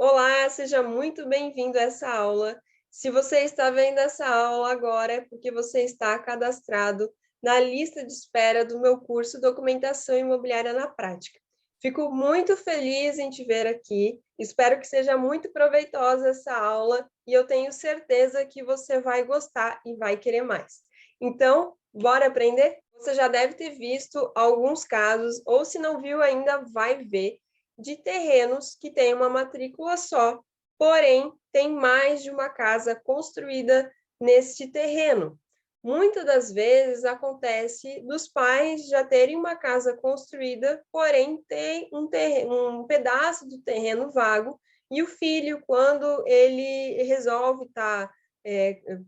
Olá, seja muito bem-vindo a essa aula. Se você está vendo essa aula agora, é porque você está cadastrado na lista de espera do meu curso Documentação Imobiliária na Prática. Fico muito feliz em te ver aqui, espero que seja muito proveitosa essa aula e eu tenho certeza que você vai gostar e vai querer mais. Então, bora aprender? Você já deve ter visto alguns casos, ou se não viu ainda, vai ver, de terrenos que têm uma matrícula só, porém, tem mais de uma casa construída neste terreno. Muitas das vezes acontece dos pais já terem uma casa construída, porém tem um pedaço do terreno vago, e o filho, quando ele resolve estar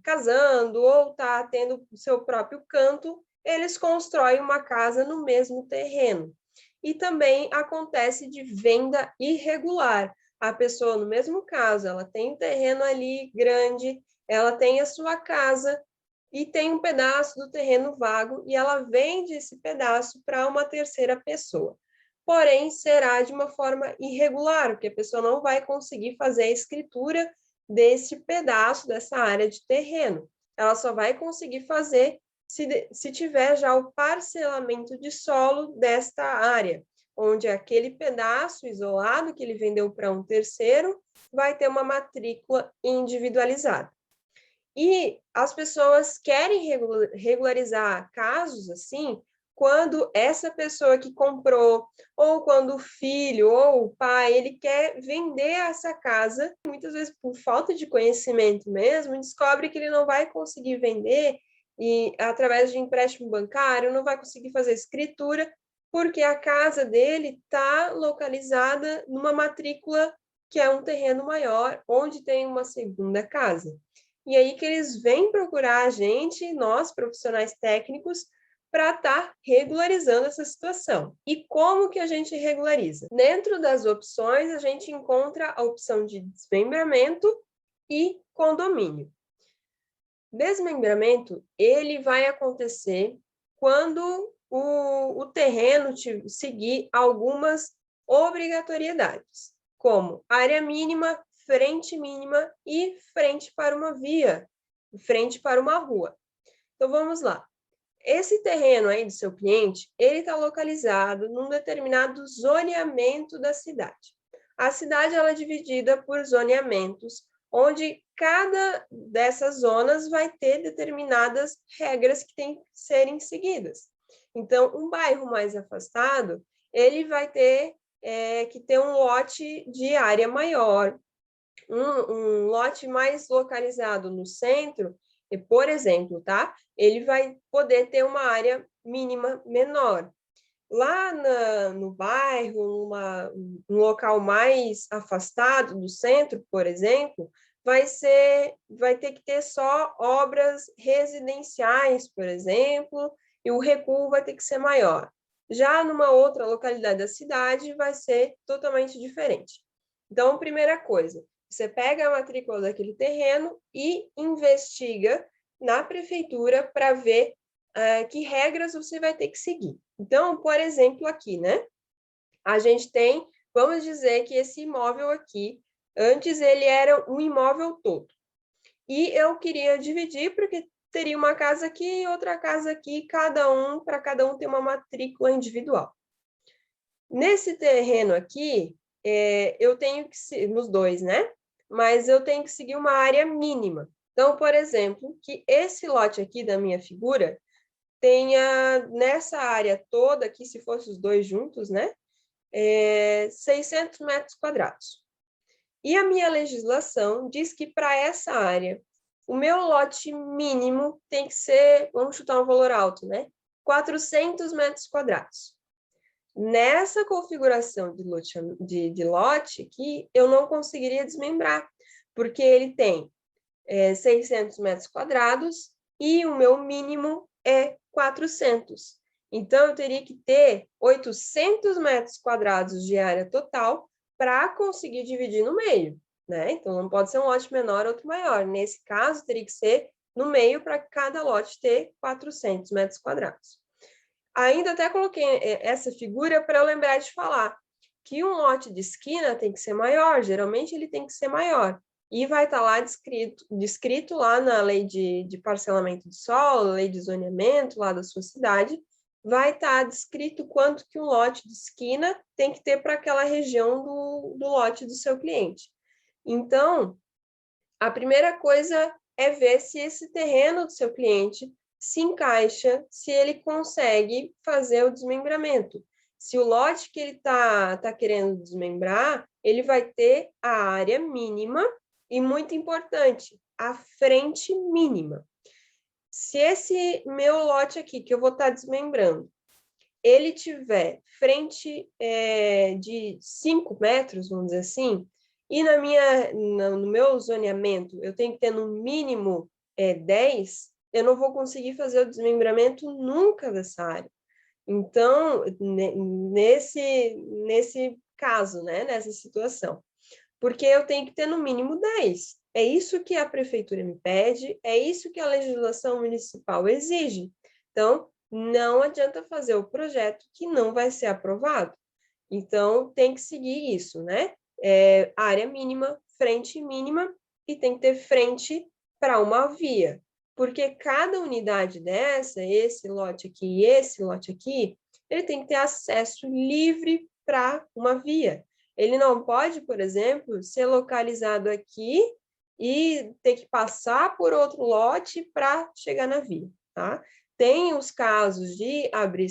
casando ou está tendo o seu próprio canto, eles constroem uma casa no mesmo terreno. E também acontece de venda irregular. A pessoa, no mesmo caso, ela tem um terreno ali grande, ela tem a sua casa e tem um pedaço do terreno vago e ela vende esse pedaço para uma terceira pessoa. Porém, será de uma forma irregular, porque a pessoa não vai conseguir fazer a escritura desse pedaço, dessa área de terreno. Ela só vai conseguir fazer se tiver já o parcelamento de solo desta área, onde aquele pedaço isolado que ele vendeu para um terceiro vai ter uma matrícula individualizada. E as pessoas querem regularizar casos assim, quando essa pessoa que comprou, ou quando o filho ou o pai, ele quer vender essa casa, muitas vezes por falta de conhecimento mesmo, descobre que ele não vai conseguir vender e através de empréstimo bancário, não vai conseguir fazer escritura, porque a casa dele está localizada numa matrícula que é um terreno maior, onde tem uma segunda casa. E aí que eles vêm procurar a gente, nós, profissionais técnicos, para estar regularizando essa situação. E como que a gente regulariza? Dentro das opções, a gente encontra a opção de desmembramento e condomínio. Desmembramento, ele vai acontecer quando o terreno seguir algumas obrigatoriedades, como área mínima, frente mínima e frente para uma via, frente para uma rua. Então, vamos lá. Esse terreno aí do seu cliente, ele está localizado num determinado zoneamento da cidade. A cidade ela é dividida por zoneamentos, onde cada dessas zonas vai ter determinadas regras que têm que serem seguidas. Então, um bairro mais afastado, ele vai ter que ter um lote de área maior, um lote mais localizado no centro, e, por exemplo, tá? Ele vai poder ter uma área mínima menor. Lá no bairro, um local mais afastado do centro, por exemplo, vai ter que ter só obras residenciais, por exemplo, e o recuo vai ter que ser maior. Já numa outra localidade da cidade, vai ser totalmente diferente. Então, primeira coisa, você pega a matrícula daquele terreno e investiga na prefeitura para ver que regras você vai ter que seguir. Então, por exemplo, aqui, né? A gente tem, vamos dizer que esse imóvel aqui, antes ele era um imóvel todo. E eu queria dividir, porque teria uma casa aqui e outra casa aqui, para cada um ter uma matrícula individual. Nesse terreno aqui, eu tenho que, nos dois, né? Mas eu tenho que seguir uma área mínima. Então, por exemplo, que esse lote aqui da minha figura tenha nessa área toda aqui, se fosse os dois juntos, né? 600 metros quadrados. E a minha legislação diz que para essa área, o meu lote mínimo tem que ser, vamos chutar um valor alto, né? 400 metros quadrados. Nessa configuração de lote aqui, eu não conseguiria desmembrar, porque ele tem 600 metros quadrados e o meu mínimo é 400. Então, eu teria que ter 800 metros quadrados de área total para conseguir dividir no meio, né? Então, não pode ser um lote menor, outro maior. Nesse caso, teria que ser no meio para cada lote ter 400 metros quadrados. Ainda até coloquei essa figura para eu lembrar de falar que um lote de esquina tem que ser maior, geralmente ele tem que ser maior. E vai estar lá descrito lá na lei de parcelamento de solo, lei de zoneamento lá da sua cidade, vai estar descrito quanto que um lote de esquina tem que ter para aquela região do lote do seu cliente. Então, a primeira coisa é ver se esse terreno do seu cliente se encaixa, se ele consegue fazer o desmembramento. Se o lote que ele tá querendo desmembrar, ele vai ter a área mínima e, muito importante, a frente mínima. Se esse meu lote aqui, que eu vou estar desmembrando, ele tiver frente de 5 metros, vamos dizer assim, e no meu zoneamento eu tenho que ter no mínimo 10, eu não vou conseguir fazer o desmembramento nunca dessa área. Então, nesse caso, né, nessa situação, porque eu tenho que ter no mínimo 10. É isso que a prefeitura me pede, é isso que a legislação municipal exige. Então, não adianta fazer o projeto que não vai ser aprovado. Então, tem que seguir isso, né? Área mínima, frente mínima, e tem que ter frente para uma via. Porque cada unidade dessa, esse lote aqui e esse lote aqui, ele tem que ter acesso livre para uma via. Ele não pode, por exemplo, ser localizado aqui e ter que passar por outro lote para chegar na via, tá? Tem os casos de abrir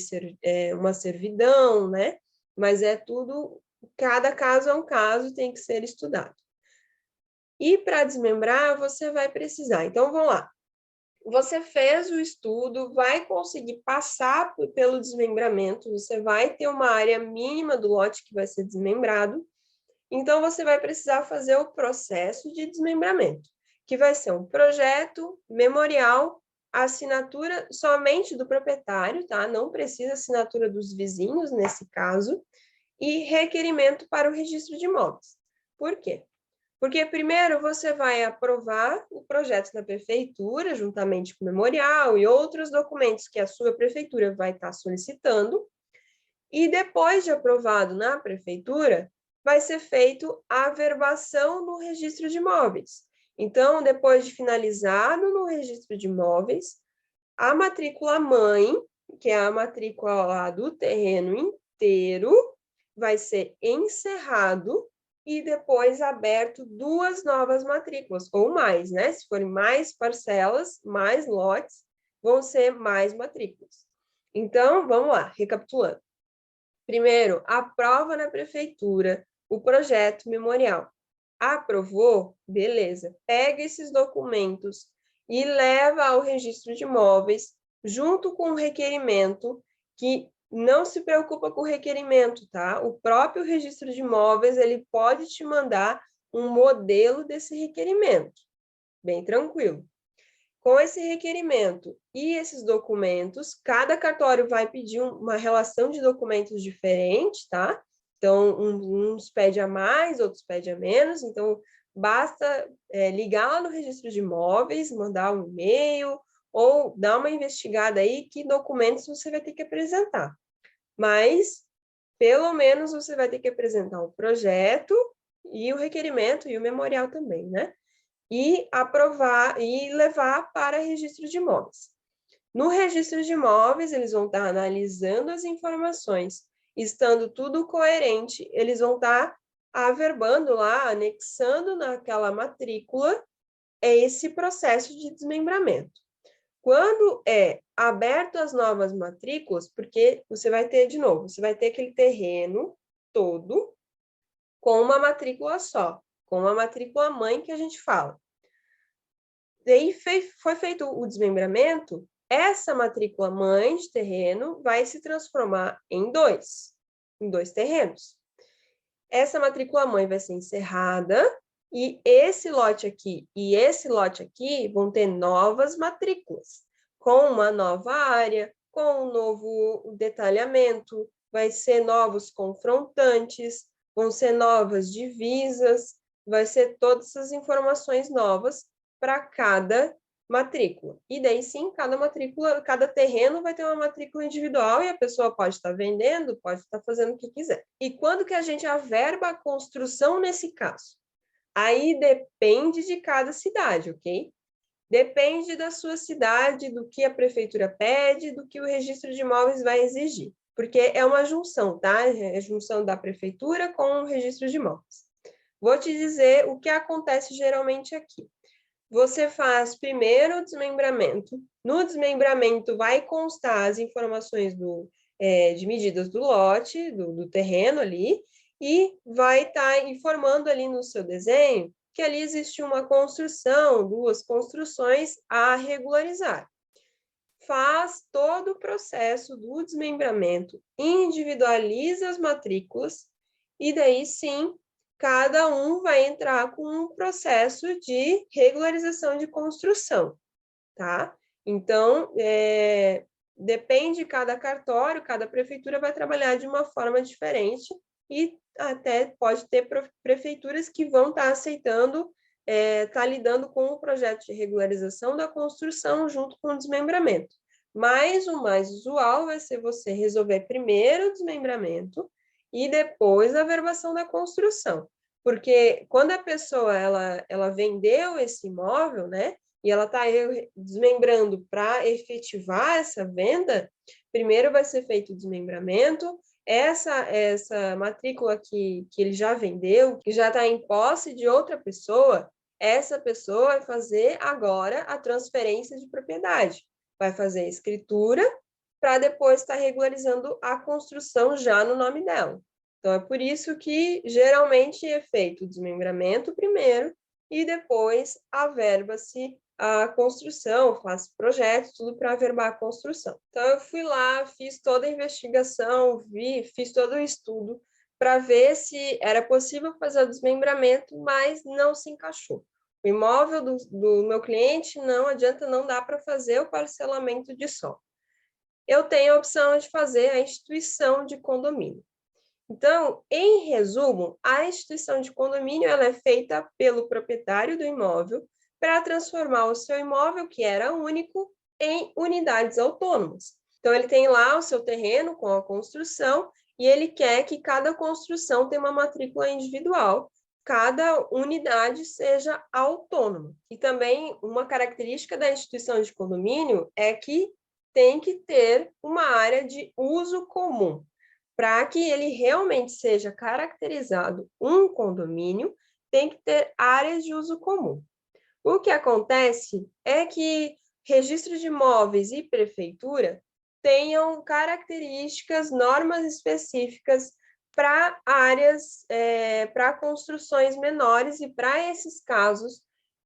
uma servidão, né? Mas é tudo, cada caso é um caso, tem que ser estudado. E para desmembrar, você vai precisar. Então, vamos lá. Você fez o estudo, vai conseguir passar pelo desmembramento, você vai ter uma área mínima do lote que vai ser desmembrado, então você vai precisar fazer o processo de desmembramento, que vai ser um projeto, memorial, assinatura somente do proprietário, tá? Não precisa assinatura dos vizinhos nesse caso, e requerimento para o registro de imóveis. Por quê? Porque primeiro você vai aprovar o projeto da prefeitura, juntamente com o memorial e outros documentos que a sua prefeitura vai estar solicitando, e depois de aprovado na prefeitura, vai ser feito a averbação no registro de imóveis. Então, depois de finalizado no registro de imóveis, a matrícula mãe, que é a matrícula lá do terreno inteiro, vai ser encerrado e depois aberto 2 novas matrículas, ou mais, né? Se forem mais parcelas, mais lotes, vão ser mais matrículas. Então, vamos lá, recapitulando. Primeiro, aprova na prefeitura o projeto memorial. Aprovou? Beleza. Pega esses documentos e leva ao registro de imóveis, junto com o requerimento, que não se preocupa com o requerimento, tá? O próprio registro de imóveis, ele pode te mandar um modelo desse requerimento. Bem tranquilo. Com esse requerimento e esses documentos, cada cartório vai pedir uma relação de documentos diferente, tá? Então, uns pede a mais, outros pede a menos. Então, basta ligar lá no registro de imóveis, mandar um e-mail ou dar uma investigada aí que documentos você vai ter que apresentar. Mas, pelo menos, você vai ter que apresentar o projeto e o requerimento e o memorial também, né? E aprovar e levar para registro de imóveis. No registro de imóveis, eles vão estar analisando as informações, estando tudo coerente, eles vão estar averbando lá, anexando naquela matrícula esse processo de desmembramento. Quando é aberto as novas matrículas, porque você vai ter, de novo, você vai ter aquele terreno todo com uma matrícula só, com uma matrícula mãe que a gente fala. Daí foi feito o desmembramento, essa matrícula mãe de terreno vai se transformar em dois terrenos. Essa matrícula mãe vai ser encerrada e esse lote aqui e esse lote aqui vão ter novas matrículas, com uma nova área, com um novo detalhamento, vai ser novos confrontantes, vão ser novas divisas, vai ser todas essas informações novas para cada matrícula. E daí sim, cada matrícula, cada terreno vai ter uma matrícula individual e a pessoa pode estar vendendo, pode estar fazendo o que quiser. E quando que a gente averba a construção nesse caso? Aí depende de cada cidade, ok? Depende da sua cidade, do que a prefeitura pede, do que o registro de imóveis vai exigir. Porque é uma junção, tá? É a junção da prefeitura com o registro de imóveis. Vou te dizer o que acontece geralmente aqui. Você faz primeiro o desmembramento. No desmembramento vai constar as informações de medidas do lote, do terreno ali, e vai estar informando ali no seu desenho que ali existe uma construção, duas construções a regularizar. Faz todo o processo do desmembramento, individualiza as matrículas, e daí sim cada um vai entrar com um processo de regularização de construção, tá? Então, depende de cada cartório, cada prefeitura vai trabalhar de uma forma diferente e até pode ter prefeituras que vão estar aceitando, estar lidando com o projeto de regularização da construção junto com o desmembramento. Mas o mais usual vai ser você resolver primeiro o desmembramento e depois a averbação da construção. Porque quando a pessoa ela vendeu esse imóvel, né, e ela está desmembrando para efetivar essa venda, primeiro vai ser feito o desmembramento, essa matrícula que ele já vendeu, que já está em posse de outra pessoa, essa pessoa vai fazer agora a transferência de propriedade, vai fazer a escritura para depois estar regularizando a construção já no nome dela. Então, é por isso que geralmente é feito o desmembramento primeiro e depois averba-se a construção, faz projetos, tudo para averbar a construção. Então, eu fui lá, fiz toda a investigação, fiz todo o estudo para ver se era possível fazer o desmembramento, mas não se encaixou. O imóvel do meu cliente não adianta, não dá para fazer o parcelamento de solo. Eu tenho a opção de fazer a instituição de condomínio. Então, em resumo, a instituição de condomínio ela é feita pelo proprietário do imóvel para transformar o seu imóvel, que era único, em unidades autônomas. Então, ele tem lá o seu terreno com a construção e ele quer que cada construção tenha uma matrícula individual, cada unidade seja autônoma. E também uma característica da instituição de condomínio é que tem que ter uma área de uso comum. Para que ele realmente seja caracterizado um condomínio, tem que ter áreas de uso comum. O que acontece é que registro de imóveis e prefeitura tenham características, normas específicas para áreas, para construções menores e para esses casos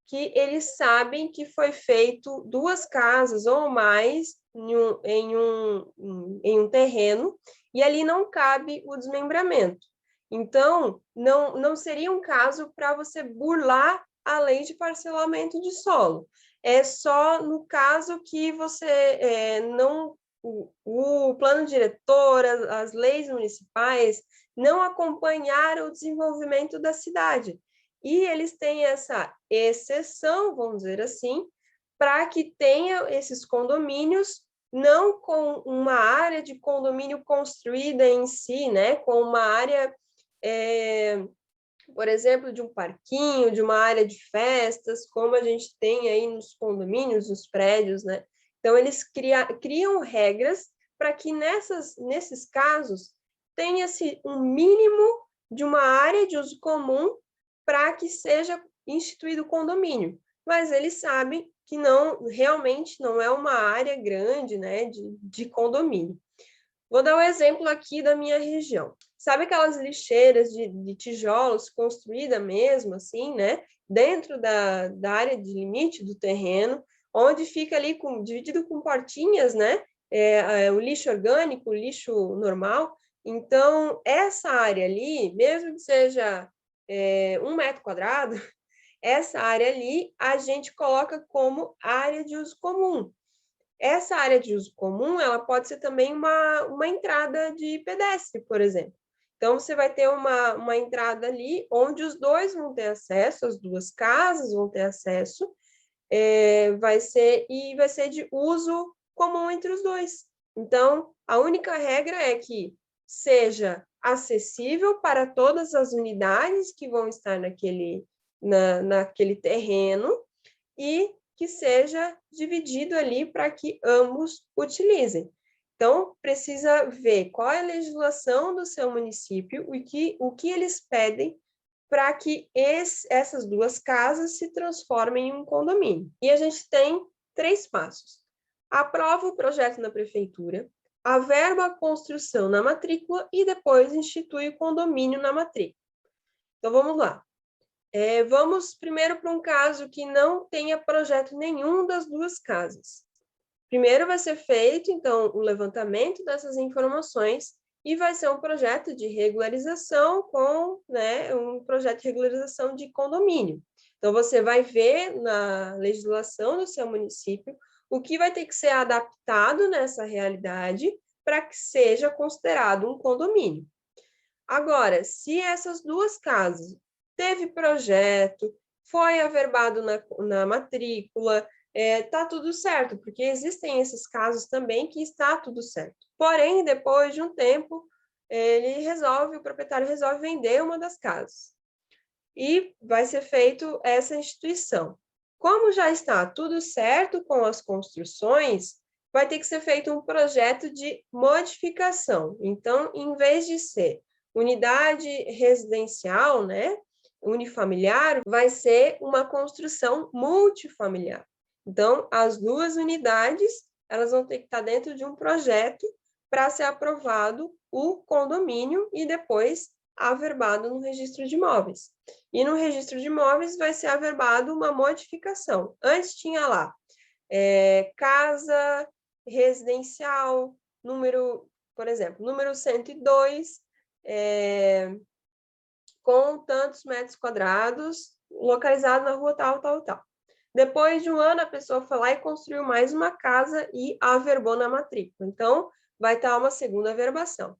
que eles sabem que foi feito duas casas ou mais em um terreno e ali não cabe o desmembramento. Então, não seria um caso para você burlar a lei de parcelamento de solo. É só no caso que você não... O plano diretor, as leis municipais não acompanharam o desenvolvimento da cidade. E eles têm essa exceção, vamos dizer assim, para que tenha esses condomínios não com uma área de condomínio construída em si, né, com uma área, por exemplo, de um parquinho, de uma área de festas, como a gente tem aí nos condomínios, nos prédios, né? Então, eles criam regras para que nesses casos tenha-se um mínimo de uma área de uso comum para que seja instituído condomínio. Mas eles sabem que realmente não é uma área grande, né, de condomínio. Vou dar um exemplo aqui da minha região. Sabe aquelas lixeiras de tijolos construída mesmo, assim, né? Dentro da área de limite do terreno, onde fica ali dividido com portinhas, né? O lixo orgânico, o lixo normal. Então, essa área ali, mesmo que seja 1 metro quadrado, essa área ali a gente coloca como área de uso comum. Essa área de uso comum, ela pode ser também uma entrada de pedestre, por exemplo. Então, você vai ter uma entrada ali onde os dois vão ter acesso, as duas casas vão ter acesso, vai ser de uso comum entre os dois. Então, a única regra é que seja acessível para todas as unidades que vão estar naquele terreno e que seja dividido ali para que ambos utilizem. Então, precisa ver qual é a legislação do seu município e o que eles pedem para que essas duas casas se transformem em um condomínio. E a gente tem 3 passos. Aprova o projeto na prefeitura, averba a construção na matrícula e depois institui o condomínio na matrícula. Então, vamos lá. Vamos primeiro para um caso que não tenha projeto nenhum das duas casas. Primeiro vai ser feito, então, o levantamento dessas informações e vai ser um projeto de regularização com, né, um projeto de regularização de condomínio. Então, você vai ver na legislação do seu município o que vai ter que ser adaptado nessa realidade para que seja considerado um condomínio. Agora, se essas duas casas teve projeto, foi averbado na matrícula, tá tudo certo, porque existem esses casos também que está tudo certo. Porém, depois de um tempo, o proprietário resolve vender uma das casas. E vai ser feito essa instituição. Como já está tudo certo com as construções, vai ter que ser feito um projeto de modificação. Então, em vez de ser unidade residencial, né, unifamiliar, vai ser uma construção multifamiliar. Então, as duas unidades, elas vão ter que estar dentro de um projeto para ser aprovado o condomínio e depois averbado no registro de imóveis. E no registro de imóveis vai ser averbado uma modificação. Antes tinha lá casa residencial, por exemplo, número 102, com tantos metros quadrados, localizado na rua tal, tal, tal. Depois de um ano, a pessoa foi lá e construiu mais uma casa e averbou na matrícula. Então, vai estar uma segunda averbação.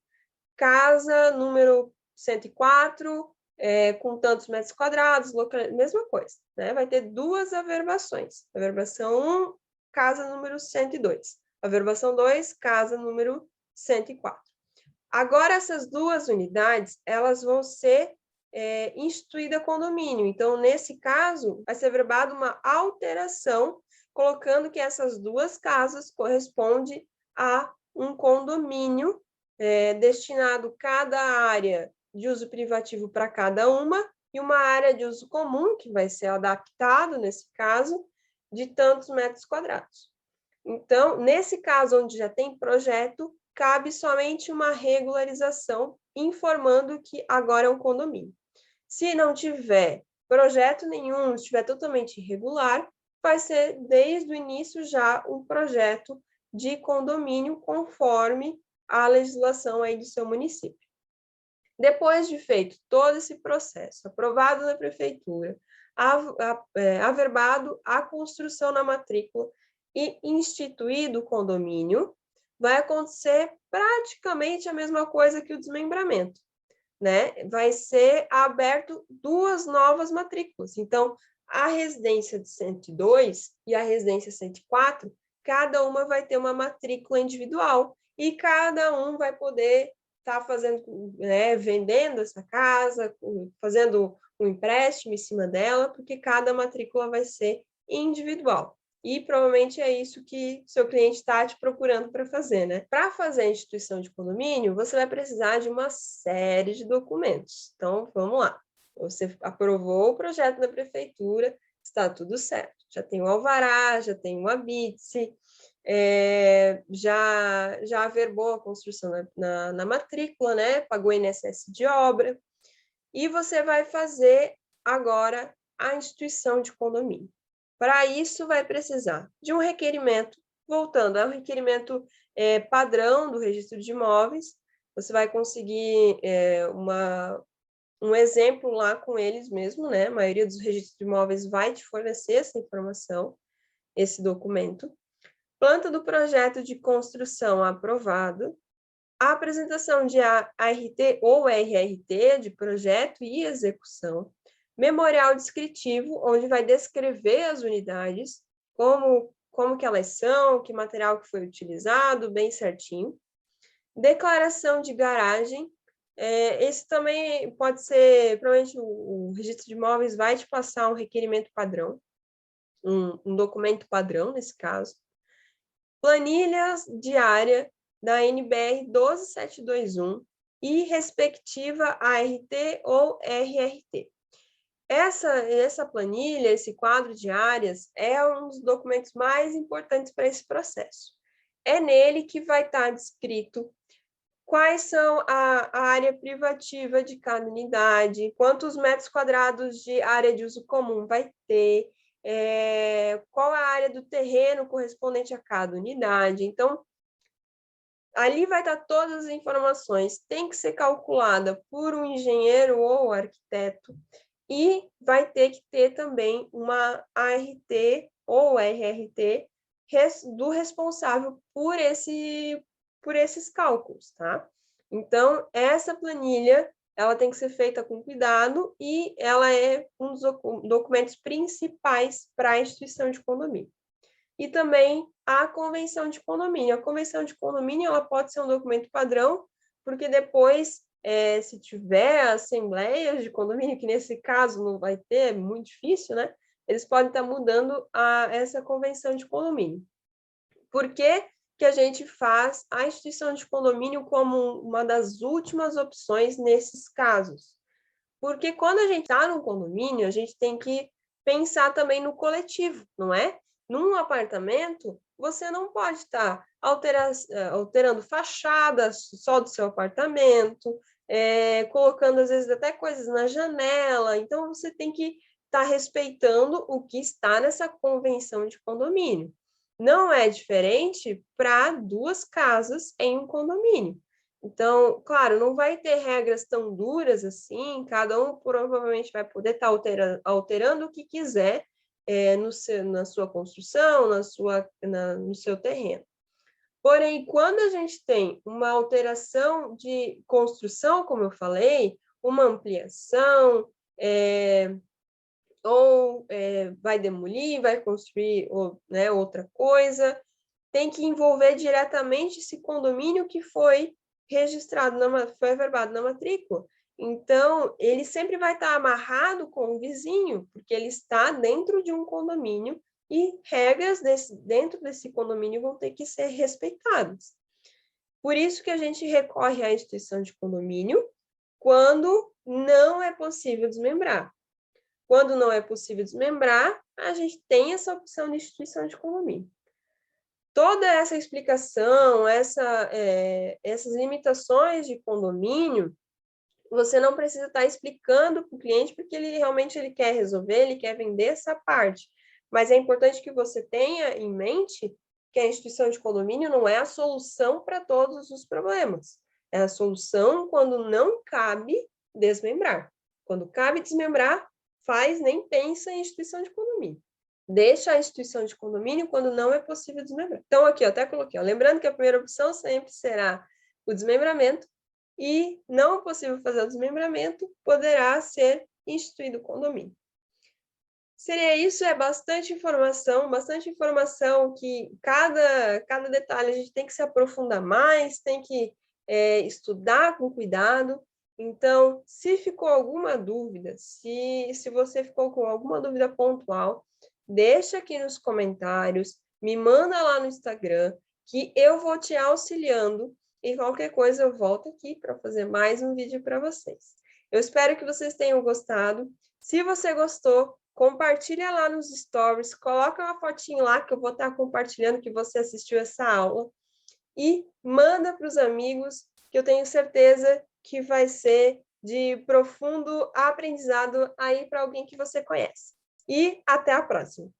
Casa número 104, com tantos metros quadrados, mesma coisa, né? Vai ter 2 averbações. Averbação 1, casa número 102. Averbação 2, casa número 104. Agora, essas 2 unidades, elas vão ser instituída condomínio. Então, nesse caso, vai ser averbada uma alteração, colocando que essas 2 casas correspondem a um condomínio destinado cada área de uso privativo para cada uma e uma área de uso comum, que vai ser adaptado, nesse caso, de tantos metros quadrados. Então, nesse caso, onde já tem projeto, cabe somente uma regularização, informando que agora é um condomínio. Se não tiver projeto nenhum, estiver totalmente irregular, vai ser, desde o início, já um projeto de condomínio conforme a legislação aí do seu município. Depois de feito todo esse processo, aprovado na prefeitura, averbado a construção na matrícula e instituído o condomínio, vai acontecer praticamente a mesma coisa que o desmembramento, né? Vai ser aberto 2 novas matrículas. Então, a residência de 102 e a residência 104, cada uma vai ter uma matrícula individual e cada um vai poder estar fazendo, né, vendendo essa casa, fazendo um empréstimo em cima dela, porque cada matrícula vai ser individual. E provavelmente é isso que seu cliente está te procurando para fazer, né? Para fazer a instituição de condomínio, você vai precisar de uma série de documentos. Então, vamos lá. Você aprovou o projeto da prefeitura, está tudo certo. Já tem o alvará, já tem o habite, já averbou a construção na matrícula, né? Pagou INSS de obra. E você vai fazer agora a instituição de condomínio. Para isso, vai precisar de um requerimento, voltando, é um requerimento padrão do registro de imóveis. Você vai conseguir um exemplo lá com eles mesmo, né? A maioria dos registros de imóveis vai te fornecer essa informação, esse documento. Planta do projeto de construção aprovado, a apresentação de ART ou RRT de projeto e execução, Memorial descritivo, onde vai descrever as unidades, como que elas são, que material que foi utilizado, bem certinho. Declaração de garagem, esse também pode ser, provavelmente o registro de imóveis vai te passar um requerimento padrão, um documento padrão, nesse caso. Planilhas diária da NBR 12721 e respectiva ART ou RRT. Essa planilha, esse quadro de áreas, é um dos documentos mais importantes para esse processo. É nele que vai estar descrito quais são a área privativa de cada unidade, quantos metros quadrados de área de uso comum vai ter, qual a área do terreno correspondente a cada unidade. Então, ali vai estar todas as informações, tem que ser calculada por um engenheiro ou arquiteto, e vai ter que ter também uma ART ou RRT do responsável por esses cálculos, tá? Então, essa planilha, ela tem que ser feita com cuidado e ela é um dos documentos principais para a instituição de condomínio. E também a convenção de condomínio. A convenção de condomínio, ela pode ser um documento padrão, porque depois, se tiver assembleias de condomínio, que nesse caso não vai ter, é muito difícil, né? Eles podem estar mudando essa convenção de condomínio. Por que que a gente faz a instituição de condomínio como uma das últimas opções nesses casos? Porque quando a gente está num condomínio, a gente tem que pensar também no coletivo, não é? Num apartamento, você não pode estar alterando fachadas só do seu apartamento, colocando, às vezes, até coisas na janela. Então, você tem que estar respeitando o que está nessa convenção de condomínio. Não é diferente para duas casas em um condomínio. Então, claro, não vai ter regras tão duras assim, cada um provavelmente vai poder estar alterando o que quiser na sua construção, no seu terreno. Porém, quando a gente tem uma alteração de construção, como eu falei, uma ampliação, vai demolir, vai construir outra coisa, tem que envolver diretamente esse condomínio que foi registrado, foi averbado na matrícula. Então, ele sempre vai estar amarrado com o vizinho, porque ele está dentro de um condomínio e regras dentro desse condomínio vão ter que ser respeitadas. Por isso que a gente recorre à instituição de condomínio quando não é possível desmembrar. Quando não é possível desmembrar, a gente tem essa opção de instituição de condomínio. Toda essa explicação, essas limitações de condomínio, você não precisa estar explicando para o cliente, porque ele realmente quer resolver, ele quer vender essa parte. Mas é importante que você tenha em mente que a instituição de condomínio não é a solução para todos os problemas. É a solução quando não cabe desmembrar. Quando cabe desmembrar, nem pensa em instituição de condomínio. Deixa a instituição de condomínio quando não é possível desmembrar. Então, aqui, eu até coloquei, lembrando que a primeira opção sempre será o desmembramento, e não possível fazer o desmembramento, poderá ser instituído o condomínio. Seria isso, é bastante informação que cada detalhe a gente tem que se aprofundar mais, tem que estudar com cuidado. Então, se ficou alguma dúvida, se você ficou com alguma dúvida pontual, deixa aqui nos comentários, me manda lá no Instagram, que eu vou te auxiliando e qualquer coisa eu volto aqui para fazer mais um vídeo para vocês. Eu espero que vocês tenham gostado. Se você gostou, compartilha lá nos stories, coloca uma fotinho lá que eu vou estar compartilhando que você assistiu essa aula e manda para os amigos, que eu tenho certeza que vai ser de profundo aprendizado aí para alguém que você conhece. E até a próxima!